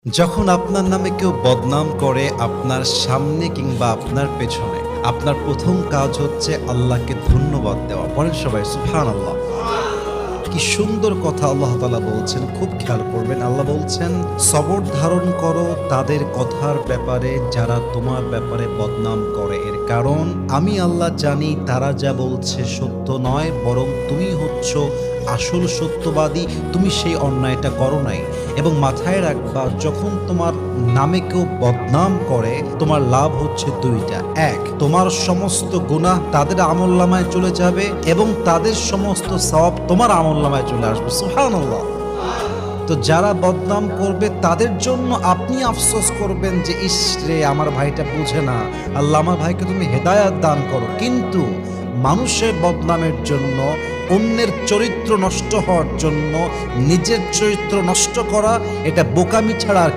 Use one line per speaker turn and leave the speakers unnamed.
যখন আপনার নামে কেউ বদনাম করে আপনার সামনে কিংবা আপনার পেছনে, আপনার প্রথম কাজ হচ্ছে আল্লাহকে ধন্যবাদ দেওয়া। বলেন সবাই সুবহানাল্লাহ। কি সুন্দর কথা আল্লাহ তাআলা বলছেন, খুব খেয়াল করবেন। আল্লাহ বলছেন, সবর ধারণ করো তাদের কথার ব্যাপারে যারা তোমার ব্যাপারে বদনাম করে। এর কারণ আমি আল্লাহ জানি তারা যা বলছে সত্য নয়, বরং তুমি হচ্ছ আসল সত্যবাদী। তুমি সেই অন্যায়টা করো নাই। এবং মাথায় রাখবা, যখন তোমার নামে কেউ বদনাম করে তোমার লাভ হচ্ছে দুইটা। এক, তোমার সমস্ত গুনাহ তাদের আমলনামায় চলে যাবে এবং তাদের সমস্ত সওয়াব তোমার আমলনামায় চলে আসবে। সুবহানাল্লাহ। তো যারা বদনাম করবে তাদের জন্য আপনি আফসোস করবেন যে ইস রে, আমার ভাইটা বুঝে না, আল্লাহ আমার ভাইকে তুমি হেদায়াত দান করো। কিন্তু মানুষের বদনামের জন্য, অন্যের চরিত্র নষ্ট হওয়ার জন্য নিজের চরিত্র নষ্ট করা, এটা বোকামি ছাড়া আর